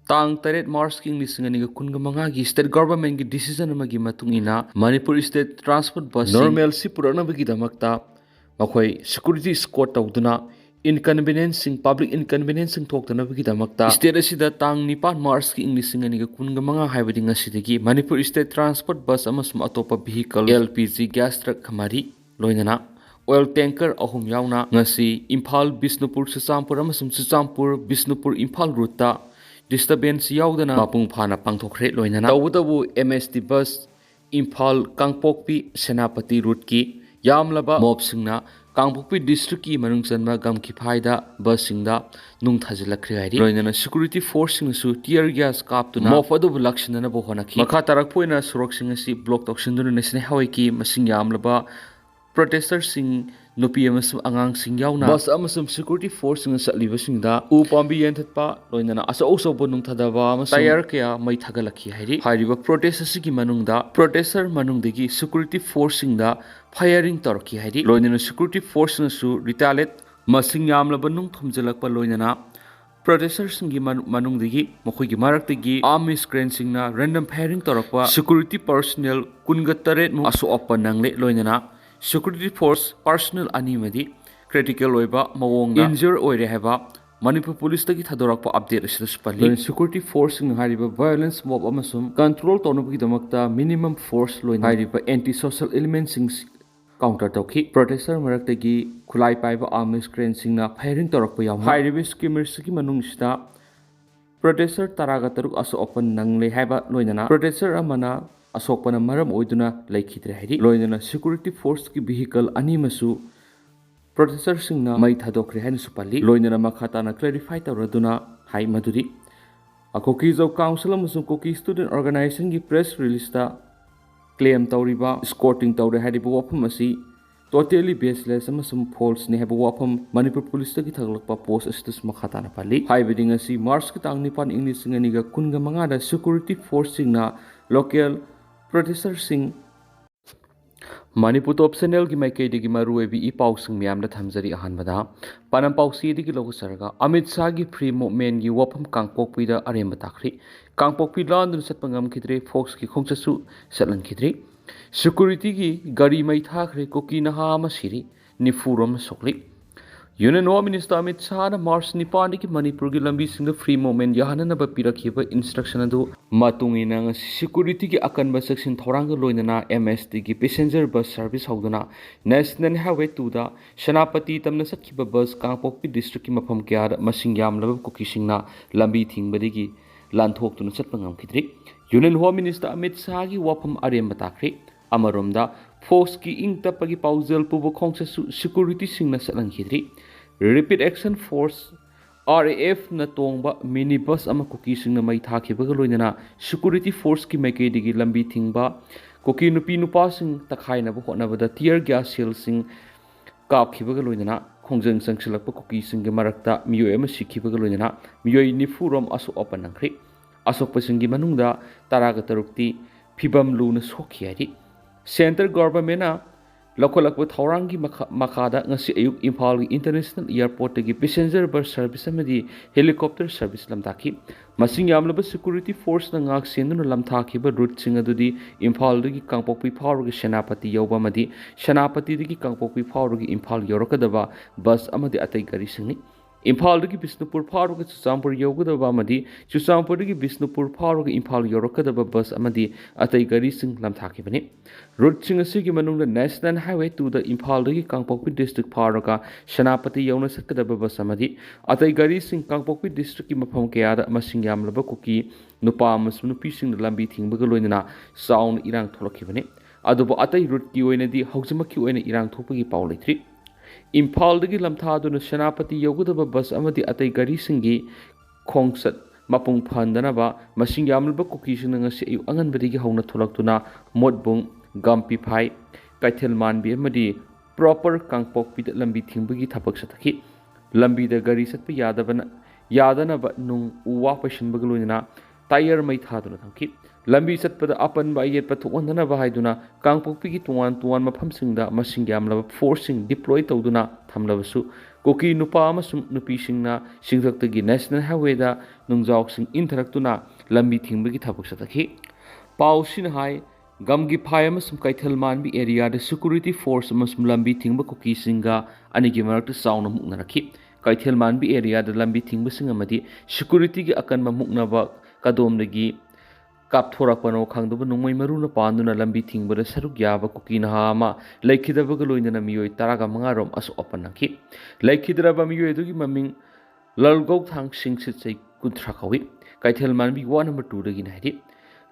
Tang Taret Mars King Lisinganiga Kungamangagi State Government ki decision amagi matungina Manipur State Transport Bus normal si puranabagi damakta makhoi security escort tawduna inconveniencing public inconveniencing thoktanabagi damakta state asida tang nipan Mars ki Inglisingani kungamanga haibadi ngasidagi Manipur State Transport Bus amasum atopa vehicle LPG gas truck khamari loinana oil tanker ahum yauna ngasi Imphal Bisnupur Suchampur amasum Suchampur Bisnupur Imphal route ta disturbance yaudana mapung phana pangthokre loinana tawdabu MST bus Imphal Kangpokpi Senapati route ki yamlaba mobsingna Kangpokpi district ki manung chanma gam ki phaida bus singda nung thajilakre hairi loinana security force sing su tear gas kaptuna mofadu lakshana bo honaki makha tarak poina surok sing si block toksinduna nesne hawai ki masing yamlaba protesters sing nupi amasum angang sing yauna bus amasum security force sing satliba singda u pambi yenthatpa loinana asa oso bonung thadaba amasum tayar kya mai thagalakhi hairi hariba protesters ki manungda protester manungdegi security force singda firing torki hairi loinana security force su retaliate masing yamlaba nung thumjalakpa loinana protesters singi manungdegi mokhoigi maraktegi army screen singna random firing torakpa security personnel kungatare mu aso oppa nangle loinana security force personnel animadi critical oiba mawongna injure oire heba Manipur Police tagi thadorakpa update asida spali security force ng hariba violence mob amasum control tonobagi damakta minimum force loina hariba anti social elements sing counter tawki protester maraktagi khulai paiba army screen singna firing torakpa yaw hariba skimmers ki manung sida protester taraga taruk aso open nangle heba loinana protester amana asokpana maram oiduna laikhitre hairi loinana security force ki vehicle animasu protester singna mai thadokre hain supali loinana makhata na clarify tawraduna hai maduri Kuki Zo Council amasung Kuki Student Organization ki press release ta claim tawriba escorting tawre hariba wapham asi totally baseless amasum false ne heba wapham Manipur Police ta ki thaglakpa post astus makhata na pali haibiding asi March ki tang nipan English singaniga kunga manga da security force singna local protester sing Manipur top channel ki maikei digi maru ebi I pau sing miam da thamjari ahan bada panam pau si digi logo sarga Amit Shah gi free movement gi wapham Kangpokpi da arem batakri Kangpokpi lan dun sat pangam khidre fox ki khongcha su satlan khidre security gi gari mai thakre Kuki na ha ma siri nifurom sokli Union Home Minister Amit Shah na March Nipani ki Manipur ki lambi singa free movement yahana ba pirakhiba instruction adu matungina security ki akanba section thoranga loinana MST ki passenger bus service hauduna National Highway 2 da Senapati tamna sakhiba bus Kangpokpi district ki mafam kya masing yamlaba Kuki singna lambi thingbadigi lanthok tuna satpangam khidri Union Home Minister Amit Shah gi wapham arem batakri amaromda force ki ingtapagi paujal pubo khongsa security singna satlang khidri repeat action force RAF na tongba minibus ama Kuki singna mai thakibaga loinana security force ki maikei digi lambi thingba Kuki nupi nupa sing takhaina ba hotnabada tear gas shell sing kapkhibaga loinana khongjang sangsilakpa Kuki sing ge marakta miyoi ama sikhibaga loinana miyoi nifurom aso opanangkhri asokpa singi manungda taraga tarukti phibam luna sokhiari Center government na lokolakpo thaurangi makada ngasi ayuk Imphal International Airport gi passenger bus service amadi helicopter service lamdaki masing yamlaba security force na ngak senduna lamthaki ba route sing adudi Imphal gi Kangpokpi phawr gi Senapati yoba amadi Senapati gi Kangpokpi phawr gi Imphal yorokadaba bus amadi atai gari singni Imphal gi Bisnupur phawr gi Suchampur yogadaba amadi Suchampur gi Bisnupur phawr gi Imphal yorokadaba bus amadi atai gari sing lamthaki bani route sing asigi manungda National Highway 2 da Imphal gi Kangpokpi district phawraga Senapati yawna sakadaba bus amadi atai gari sing Kangpokpi district ki mafam kya da masing yamlaba Kuki nupa amasum nupi sing lambi thingbaga loinana sound irang tholakhibani adubo atai route ki oinadi haujamaki oina irang thopagi paw leithri Imphal dagi lamthaduna Senapati yogadaba bus amadi atai gari singi khongsat mapung phandana ba masing yamlaba Kuki sing ngasi ayu anganbadigi hauna tholaktuna modbung gampi phai kaithel manbi amadi proper Kangpokpi da lambi thingbagi thapak sathaki lambi da gari satpa yadana ba nung uwa pashinbaga loinana tire mai thaduna thamki lambi satpada apan ba yet pathokondana ba haiduna Kangpokpi gi tuan mafam singda masing yamlaba forcing deploy tawduna thamlabasu Kuki nupa amasung nupishingna singthakdagi National Highwayda nungjaoksing intharakduna lambi thingbagi thabak satakhi. Pausina hai gamgi phai amasung kaithal manbi area da security force amasung lambi thingba Kuki singa anigi marakta sauna muknarakhi. Kaithal manbi area da lambi thingba singa madi security gi akan mamuknaba kadomdagi kapthorakpano khangduba nungmai maruna panduna lambi thingbada saruk yaba Kuki naha ama laikhidabaga loinana miyoi taraga mangarom asu opanakhi. Laikhidraba miyoi dugi maming lalgau thang singsit sai kunthra kawi. Kaithal manbi 1 number 2 dagi nahidi.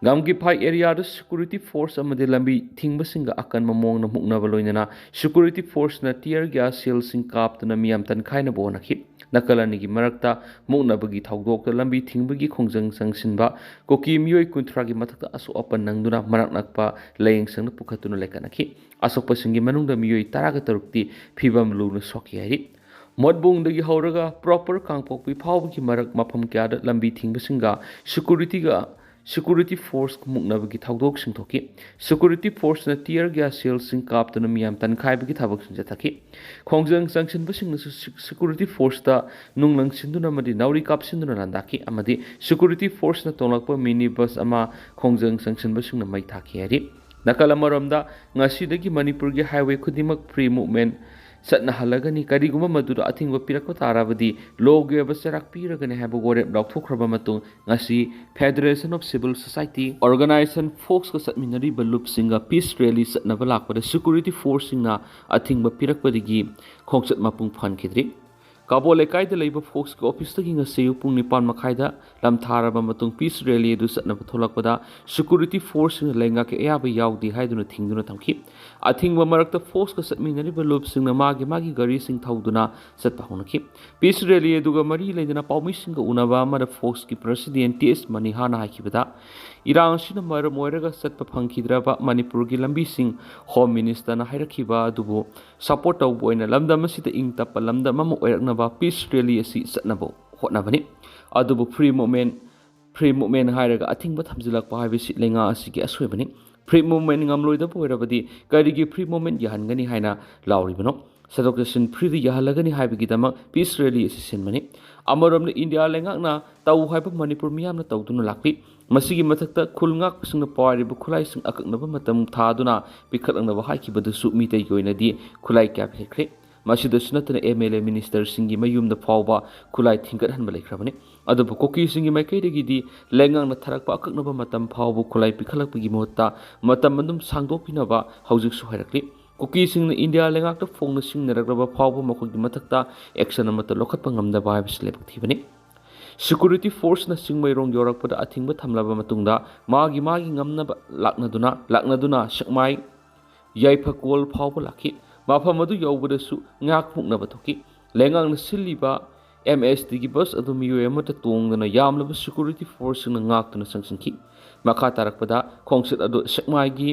Gamgi phai area da security force amade lambi thingba singa akan mamong na mukna baloinana security force na tear gas shell sing kaptuna miyam tan khaina bonakhi. Nakalani gi marakta mukna bagi thawdok da lambi thingbagi khongjang sangsinba Kuki miyoi kunthra gi mathakta asu opan nangduna marak nakpa layeng sangna pukhatuna lekanakhi. Asokpa singi manungda miyoi taraga tarukti phibam luna sokhi hari. Modbung dagi hauraga proper kangpokpi phawbagi marak mafam kyada lambi thingba singa security force muknabagi thawdok singthoki. Security force na tear gas shell sing kaptuna miyam tankhai thabak sinjathaki. Khongjang sangsinba singna security force ta nunglang sinduna madi nauri kap sinduna landaki amadi security force na tonglakpa mini bus ama khongjang sangsinba singna mai thaki hari. Nakalamaramda ngasidagi Manipur gi highway khudimak free movement satna halagani kariguma madura athingba pirakpa tarabadi loge basarak piragani haba gore laukthokraba matung ngasi Federation of Civil Society Organization Folks ka satminari balup singa peace rally satna balakpada security force singa athingba pirakpadigi khongsat mapung phankhidri. Kabo lekai da leiba folks ka office tagi ngasi upung nipan makhaida lam tharaba matung peace rally du satna batholakpada security force singa lenga ke ayaba yaudi haiduna thingduna thamki. Athingba marakta folks ka satminari balup singa magi gari sing thawduna satpa honaki. Peace rally eduga mari leidana paumi singa unaba amada folks ki president TS Manihana haikibada irang sina maram oiraga satpa phangkidraba Manipur gi lambi sing home minister na hairakhiba adubu support tawbo oina lamdam asida ingtapa lamdam ama oiraknaba peace rally asi satnabo hotnabani adubu free movement hairaga athingba thamjilakpa haibisi lenga asigi aswebani. Free movement ngamloida poirabadi karigi free movement yahangani haina lauribano sadokation free yahalagani haibigi dama peace rally assistant mani amaramna India lengakna tau haiba Manipur miyamna tawduna lakpi masigi mathakta khulngak singna pawariba khulai sing akaknaba matam thaduna pikhalangnaba haikibadu su mitay goinadi khulai kya phekre masida sunatana MLA minister singi mayumda phawba khulai thingat hanba lekhrabani adubu Kuki singi maikaidagi di lengangna tharakpa akaknaba matam phawbu khulai pikhalakpagi mohta matam mandum sangdopinaba haujik su hairakli. Kuki singna India lengakta phongna singnaраgraba phawbu makhogi mathakta action amata lokhatpa ngamdaba haibis lebak thibani. Security force na singmairong yorakpada athingba thamlaba matungda magi ngamnaba laknaduna sakmai yaipakol phawba lakhi mafam adu yawbadasu ngak phuknaba thoki lengangna siliba MSD gi bus adu miyoy amata tongdana yamlaba security force na ngaktuna sangsinki makha tarakpada khongsit adu sakmai gi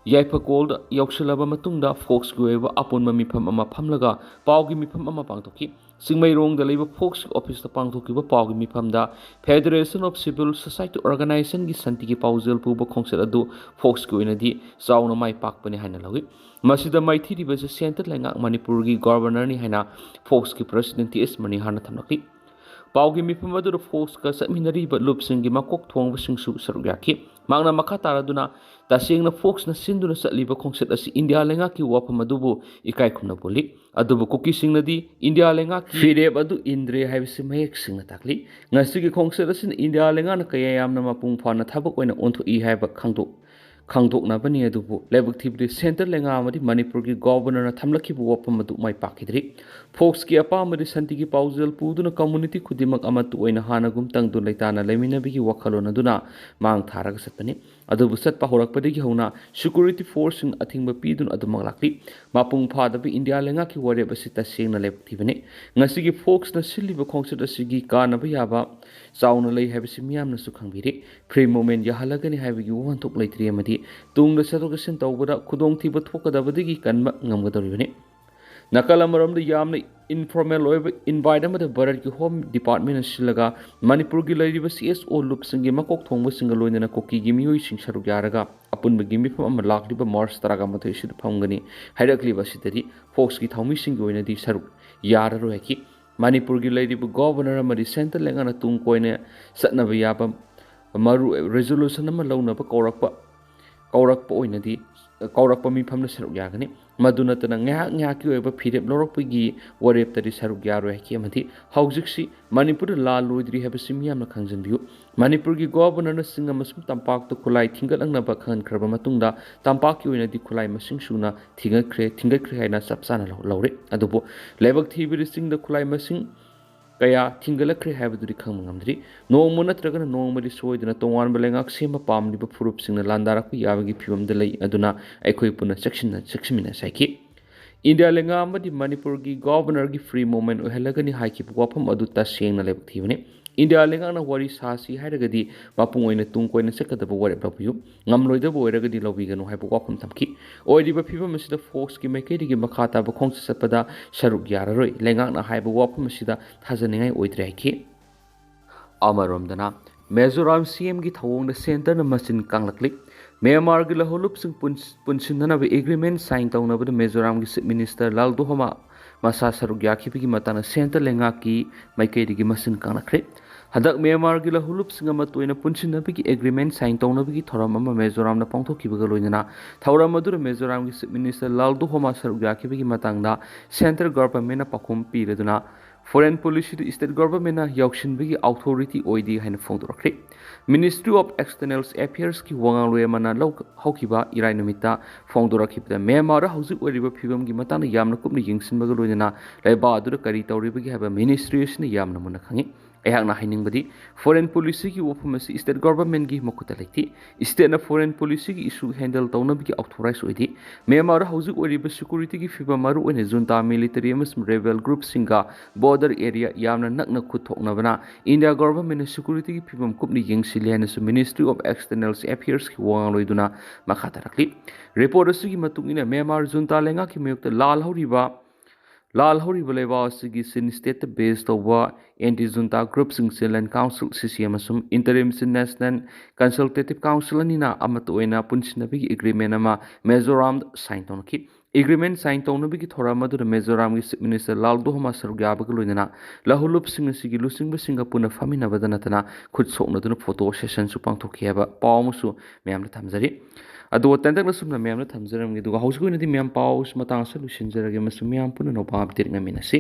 yaipakol yawsilaba matungda folks goeba apunma mifam ama phamlaga pawgi mifam ama pangthoki singmairong da leiba folks office ta pangthokiba pawgi mifam da Federation of Civil Society Organization gi santi gi pawjel puba khongset adu folks goina di chauna mai pakpani haina lawi masida maithiri base center lenga Manipur gi governor ni haina folks gi president TS Manihana thamlaki pawgi mifam adu folks ka satminari ba loop singi makok thongba singsu sarugyaki mangna makha taraduna tasingna folks na sinduna satliba khongset asi India lenga ki wapham adubu ikai khumna boli adubu Kuki singna di India lenga ki fireb adu indre haibisi mayek singna takli ngasi gi khongset asi India lenga na kaya yamna mapung phana thabak oina ontho I haiba khangdok bani adubu lebak thibri center lenga amadi Manipur gi governor na thamlaki bu wapham adu mai pakidri folks ki apa amadi santi gi pawjel puduna community khudimak amatu oina hanagum tangdu leitana lemina bigi wakhalona duna mang tharaga satpani adubu satpa horakpadagi hona security force in athingba pidun adumang lakli mapung phadabi India lenga ki ware basita sengna lebak thibani ngasi gi folks na siliba khongset asigi kana ba yaba chauna lei habisi miyam na su khangbiri free movement yahalagani habigi wanthok leitri amadi tungda sadokation tawbada khudong thiba thokadabadigi kanma ngamgadoribani Nakalamaram the Yamna informal invite the Barat ki Home Department and Shilaga, Manipur Gilari CSO loops and Gimakok Tonga single in a Kuki Gimi sing Sharugaraga, upon the Gimi from Lakliba Mars Taragamatation Pongani, Hydakli Vasitari, Folks get how missing go in a di Saru, ꯌꯥꯔꯔꯣꯏ ꯍꯥꯏꯈꯤ ꯃꯅꯤꯄꯨꯔꯒꯤ ꯂꯩꯔꯤꯕ governor ꯑꯃꯗꯤ centre ꯂꯩꯉꯥꯛꯅ ꯇꯨꯡ ꯀꯣꯏꯅ ꯆꯠꯅꯕ ꯌꯥꯕ ꯔꯦꯖꯣꯂꯨꯁꯟ ꯑꯃ ꯂꯧꯅꯕ ꯀꯧꯔꯛꯄ ꯑꯣꯏꯅꯗꯤ ꯀꯧꯔꯛꯄ ꯃꯤꯐꯝꯗ ꯁꯔꯨꯛ ꯌꯥꯒꯅꯤ ꯃꯗꯨ ꯅꯠꯇꯅ ꯉꯥꯏꯍꯥꯛꯀꯤ ꯑꯣꯏꯕ ꯐꯤꯔꯦꯞ ꯂꯧꯔꯛꯄꯒꯤ ꯋꯥꯔꯦꯞꯇꯗꯤ ꯁꯔꯨꯛ ꯌꯥꯔꯣꯏ ꯍꯥꯏꯈꯤ ꯑꯃꯗꯤ ꯍꯧꯖꯤꯛꯁꯤ ꯃꯅꯤꯄꯨꯔꯗ ꯂꯥꯜ ꯂꯣꯏꯗ꯭ꯔꯤ ꯍꯥꯏꯕꯁꯤ ꯃꯤꯌꯥꯝꯅ ꯈꯪꯖꯤꯟꯕꯤꯌꯨ ꯃꯅꯤꯄꯨꯔꯒꯤ ꯒꯣꯚꯔꯅꯔꯅ ꯆꯤꯡ ꯑꯃꯁꯨꯡ ꯇꯝꯄꯥꯛꯇ ꯈꯨꯠꯂꯥꯏ ꯊꯤꯡꯒꯠꯂꯛꯅꯕ ꯈꯪꯍꯟꯈ꯭ꯔꯕ ꯃꯇꯨꯡꯗ ꯇꯝꯄꯥꯛꯀꯤ ꯑꯣꯏꯅꯗꯤ ꯈꯨꯠꯂꯥꯏ ꯃꯁꯤꯡ ꯁꯨꯅ ꯊꯤꯡꯒꯠꯈ꯭ꯔꯦ ꯍꯥꯏꯅ ꯆꯞ ꯆꯥꯅ ꯂꯧꯔꯦ ꯑꯗꯨꯕꯨ ꯂꯥꯏꯕꯛ ꯊꯤꯕꯗꯤ ꯆꯤꯡꯗ ꯈꯨꯠꯂꯥꯏ ꯃꯁꯤꯡ ꯀꯌꯥ ꯊꯤꯡꯒꯠꯂꯛꯈ꯭ꯔꯦ ꯍꯥꯏꯕꯗꯨꯗꯤ ꯈꯪꯕ ꯉꯝꯗ꯭ꯔꯤ ꯅꯣꯡꯃ ꯅꯠꯇ꯭ꯔꯒꯅ ꯅꯣꯡꯃꯗꯤ ꯁꯣꯏꯗꯅ ꯇꯣꯉꯥꯟꯕ ꯂꯩꯉꯥꯛ ꯁꯦꯝꯕ ꯄꯥꯝꯂꯤꯕ ꯐꯨꯔꯨꯞꯁꯤꯡꯅ ꯂꯥꯟꯗꯥꯔꯛꯄ ꯌꯥꯕꯒꯤ ꯐꯤꯕꯝꯗ ꯂꯩ ꯑꯗꯨꯅ ꯑꯩꯈꯣꯏ ꯄꯨꯟꯅ ꯆꯦꯛꯁꯤꯟꯃꯤꯟꯅꯁꯤ ꯍꯥꯏꯈꯤ ꯏꯟꯗꯤꯌꯥ ꯂꯩꯉꯥꯛ ꯑꯃꯗꯤ ꯃꯅꯤꯄꯨꯔꯒꯤ ꯒꯣꯚꯔꯅꯔꯒꯤ ꯐ꯭ꯔꯤ ꯃꯨꯚꯃꯦꯟ ꯑꯣꯏꯍꯜꯂꯒꯅꯤ ꯍꯥꯏꯈꯤꯕ ꯋꯥꯐꯝ ꯑꯗꯨ ꯇꯁꯦꯡꯅ ꯂꯥꯏꯕꯛ ꯊꯤꯕꯅꯤ ꯏꯟꯗꯤꯌꯥ ꯂꯩꯉꯥꯛꯅ ꯋꯥꯔꯤ ꯁꯥꯁꯤ ꯍꯥꯏꯔꯒꯗꯤ ꯃꯄꯨꯡ ꯑꯣꯏꯅ ꯇꯨꯡ ꯀꯣꯏꯅ ꯆꯠꯀꯗꯕ ꯋꯥꯔꯦꯞ ꯂꯧꯕꯤꯌꯨ ꯉꯝꯂꯣꯏꯗꯕ ꯑꯣꯏꯔꯒꯗꯤ ꯂꯧꯕꯤꯒꯅꯨ ꯍꯥꯏꯕ ꯋꯥꯐꯝ ꯊꯝꯈꯤ ꯑꯣꯏꯔꯤꯕ ꯐꯤꯕꯝ ꯑꯁꯤꯗ ꯐꯣꯛꯁꯀꯤ ꯃꯥꯏꯀꯩꯗꯒꯤ ꯃꯈꯥ ꯇꯥꯕ ꯈꯣꯡꯆꯠ ꯆꯠꯄꯗ ꯁꯔꯨꯛ ꯌꯥꯔꯔꯣꯏ ꯂꯩꯉꯥꯛꯅ ꯍꯥꯏꯕ ꯋꯥꯐꯝ ꯑꯁꯤꯗ ꯊꯥꯖꯅꯤꯡꯉꯥꯏ ꯑꯣꯏꯗ꯭ꯔꯦ ꯍꯥꯏꯈꯤ ꯑꯃꯔꯣꯝꯗꯅ ꯃꯤꯖꯣꯔꯥꯝ ꯁꯤएमꯒꯤ ꯊꯧꯑꯣꯡꯗ ꯁꯦꯟꯇꯔꯅ ꯃꯆꯤꯟ ꯀꯥꯡꯂꯛꯂꯤ ꯃ꯭ꯌꯥꯟꯃꯥꯔꯒꯤ ꯂꯧꯍꯣꯜꯂꯨꯞꯁꯤꯡ ꯄꯨꯟꯁꯤꯟꯅꯅꯕ ꯑꯦꯒ꯭ꯔꯤꯃꯦꯟ ꯁꯥꯏꯟ ꯇꯧꯅꯕꯗ ꯃꯤꯖꯣꯔꯥꯝꯒꯤ ꯆꯤꯞ ꯃꯤꯅꯤꯁꯇꯔ ꯂꯥꯜꯗꯣꯍꯣꯃꯥ ꯃꯁꯥ ꯁꯔꯨꯛ ꯌꯥꯈꯤꯕꯒꯤ ꯃꯇꯥꯡꯗ ꯁꯦꯟꯇꯔ ꯂꯩꯉꯥꯛꯀꯤ ꯃꯥꯏꯀꯩꯗꯒꯤ ꯃꯆꯤꯟ ꯀꯥꯡꯂꯛꯈ꯭ꯔꯦ ꯍꯟꯗꯛ ꯃ꯭ꯌꯥꯟꯃꯥꯔꯒꯤ ꯂꯧꯍꯣꯜꯂꯨꯞꯁꯤꯡ ꯑꯃ ꯇꯣꯏꯅ ꯄꯨꯟꯁꯤꯟꯅꯕꯒꯤ ꯑꯦꯒ꯭ꯔꯤꯃꯦꯟ ꯁꯥꯏꯟ ꯇꯧꯅꯕꯒꯤ ꯊꯧꯔꯝ ꯑꯃ ꯃꯤꯖꯣꯔꯥꯝꯗ ꯄꯥꯡꯊꯣꯛꯈꯤꯕꯒ ꯂꯣꯏꯅꯅ ꯊꯧꯔꯝ ꯑꯗꯨꯗ ꯃꯤꯖꯣꯔꯥꯝꯒꯤ ꯆꯤꯞ ꯃꯤꯅꯤꯁꯇꯔ ꯂꯥꯜꯗꯣꯍꯣꯃꯥ ꯁꯔꯨꯛ ꯌꯥꯈꯤꯕꯒꯤ ꯃꯇꯥꯡꯗ ꯁꯦꯟꯇ꯭ꯔꯦꯜ ꯒꯚꯔꯟꯃꯦꯟꯠꯅ ꯄꯥꯎꯈꯨꯝ ꯄꯤꯔꯗꯨꯅ ꯐꯣꯔꯦꯟ ꯄꯣꯂꯤꯁꯤꯗ ꯏꯁꯇꯦꯠ ꯒꯚꯔꯟꯃꯦꯟꯠꯅ ꯌꯥꯎꯁꯤꯟꯕꯒꯤ ꯑꯣꯊꯣꯔꯤꯇꯤ ꯑꯣꯏꯗꯦ ꯍꯥꯏꯅ ꯐꯣꯡꯗꯣꯔꯛꯈ꯭ꯔꯦ ꯃꯤꯅꯤꯁꯇ꯭ꯔꯤ ꯑꯣꯐ ꯑꯦꯛꯁꯇꯔꯅꯦꯜ ꯑꯦꯐꯤꯌꯔꯁꯀꯤ ꯋꯥꯉꯥꯡꯂꯣꯏ ꯑꯃꯅ ꯍꯧꯈꯤꯕ ꯏꯔꯥꯏ ꯅꯨꯃꯤꯠꯇ ꯐꯣꯡꯗꯣꯔꯛꯈꯤꯕꯗ ꯃ꯭ꯌꯥꯟꯃꯥꯔꯗ ꯍꯧꯖꯤꯛ ꯑꯣꯏꯔꯤꯕ ꯐꯤꯕꯝꯒꯤ ꯃꯇꯥꯡꯗ ꯌꯥꯝꯅ ꯀꯨꯞꯅ ꯌꯦꯡꯁꯤꯟꯕꯒ ꯂꯣꯏꯅꯅ ꯂꯩꯕꯥꯛ ꯑꯗꯨꯗ ꯀꯔꯤ ꯇꯧꯔꯤꯕꯒꯦ ꯍꯥꯏꯕ ꯃꯤꯅꯤꯁꯇ꯭ꯔꯤ ꯑꯁꯤꯅ ꯌꯥꯝꯅ ꯃꯨꯟꯅ ꯈꯪꯏ ꯑꯩꯍꯥꯛꯅ ꯍꯥꯏꯅꯤꯡꯕꯗꯤ ꯐꯣꯔꯦꯟ ꯄꯣꯂꯤꯁꯤꯒꯤ ꯋꯥꯐꯝ ꯑꯁꯤ ꯏꯁꯇꯦꯠ ꯒꯚꯔꯟꯃꯦꯟꯠꯒꯤ ꯃꯈꯨꯠꯇ ꯂꯩꯇꯦ ꯏꯁꯇꯦꯠꯅ ꯐꯣꯔꯦꯟ ꯄꯣꯂꯤꯁꯤꯒꯤ ꯏꯁꯨ ꯍꯦꯟꯗꯜ ꯇꯧꯅꯕꯒꯤ ꯑꯣꯊꯣꯔꯥꯏꯖ ꯑꯣꯏꯗꯦ ꯃ꯭ꯌꯥꯟꯃꯥꯔꯗ ꯍꯧꯖꯤꯛ ꯑꯣꯏꯔꯤꯕ ꯁꯦꯀꯨꯔꯤꯇꯤꯒꯤ ꯐꯤꯕꯝ ꯃꯔꯨꯑꯣꯏꯅ ꯖꯨꯟꯇꯥ ꯃꯤꯂꯤꯇꯔꯤ ꯑꯃꯁꯨꯡ ꯔꯦꯕꯦꯜ ꯒ꯭ꯔꯨꯞꯁꯤꯡꯒ ꯕꯣꯔꯗꯔ ꯑꯦꯔꯤꯌꯥ ꯌꯥꯝꯅ ꯅꯛꯅ ꯈꯨꯠ ꯊꯣꯛꯅꯕꯅ ꯏꯟꯗꯤꯌꯥ ꯒꯚꯔꯟꯃꯦꯟꯠꯅ ꯁꯦꯀꯨꯔꯤꯇꯤꯒꯤ ꯐꯤꯕꯝ ꯀꯨꯞꯅ ꯌꯦꯡꯁꯤꯜꯂꯤ ꯍꯥꯏꯅꯁꯨ ꯃꯤꯅꯤꯁꯇ꯭ꯔꯤ ꯑꯣꯐ ꯑꯦꯛꯁꯇꯔꯅꯦꯜ ꯑꯦꯐꯤꯌꯔꯁꯀꯤ ꯋꯥꯉꯥꯡꯂꯣꯏꯗꯨꯅ ꯃꯈꯥ ꯇꯥꯔꯛꯂꯤ ꯔꯤꯄꯣꯔꯠ ꯑꯁꯤꯒꯤ ꯃꯇꯨꯡ ꯏꯟꯅ ꯃ꯭ꯌꯥꯟꯃꯥꯔ ꯖꯨꯟꯇꯥ ꯂꯩꯉꯥꯛꯀꯤ ꯃꯥꯌꯣꯛꯇ ꯂꯥꯜꯍꯧꯔꯤꯕ ꯂꯩꯕꯥꯛ ꯑꯁꯤꯒꯤ ꯆꯤꯟ ꯁ꯭ꯇꯦꯠꯇ ꯕꯦꯖ ꯇꯧꯕ ꯑꯦꯟꯇꯤ ꯖꯨꯟꯇꯥ ꯒ꯭ꯔꯨꯞꯁꯤꯡ ꯆꯤꯜꯗ꯭ꯔꯦꯟ ꯀꯥꯎꯟꯁꯤꯜ ꯁꯤꯁꯤ ꯑꯃꯁꯨꯡ ꯏꯟꯇꯔꯤꯝ ꯅꯦꯁꯅꯦꯜ ꯀꯟꯁꯜꯇꯦꯇꯤꯚ ꯀꯥꯎꯟꯁꯤꯜ ꯑꯅꯤꯅ ꯑꯃꯠꯇ ꯑꯣꯏꯅ ꯄꯨꯟꯁꯤꯟꯅꯕꯒꯤ ꯑꯦꯒ꯭ꯔꯤꯃꯦꯟ ꯑꯃ ꯃꯤꯖꯣꯔꯥꯝꯗ ꯁꯥꯏꯟ ꯇꯧꯅꯈꯤ ꯑꯦꯒ꯭ꯔꯤꯃꯦꯟ ꯁꯥꯏꯟ ꯇꯧꯅꯕꯒꯤ ꯊꯧꯔꯝ ꯑꯗꯨꯗ ꯃꯤꯖꯣꯔꯥꯝꯒꯤ ꯆꯤꯞ ꯃꯤꯅꯤꯁꯇꯔ ꯂꯥꯜꯗꯣꯍꯣꯃꯥ ꯁꯔꯨꯛ ꯌꯥꯕꯒ ꯂꯣꯏꯅꯅ ꯂꯧꯍꯣꯜꯂꯨꯞꯁꯤꯡ ꯑꯁꯤꯒꯤ ꯂꯨꯆꯤꯡꯕꯁꯤꯡꯒ ꯄꯨꯟꯅ ꯐꯝꯃꯤꯟꯅꯕꯗ ꯅꯠꯇꯅ ꯈꯨꯠ ꯁꯣꯛꯅꯗꯨꯅ ꯐꯣꯇꯣ ꯁꯦꯁꯟꯁꯨ ꯄꯥꯡꯊꯣꯛꯈꯤ ꯍꯥꯏꯕ ꯄꯥꯎ ꯑꯃꯁꯨ ꯃꯌꯥꯝꯗ ꯊꯝꯖꯔꯤ ꯑꯗꯨꯒ ꯇꯦꯟꯇꯛꯅ ꯁꯨꯝꯅ ꯃꯌꯥꯝꯗ ꯊꯝꯖꯔꯝꯒꯦ ꯑꯗꯨꯒ ꯍꯧꯖꯤꯛ ꯑꯣꯏꯅꯗꯤ ꯃꯌꯥꯝ ꯄꯥꯎ ꯃꯇꯥꯡ ꯑꯁꯤ ꯂꯣꯏꯁꯤꯟꯖꯔꯒꯦ ꯑꯃꯁꯨꯡ ꯃꯌꯥꯝ ꯄꯨꯟꯅ ꯅꯣꯡꯃ ꯑꯞꯗꯦꯠ ꯉꯝꯃꯤꯟꯅꯁꯤ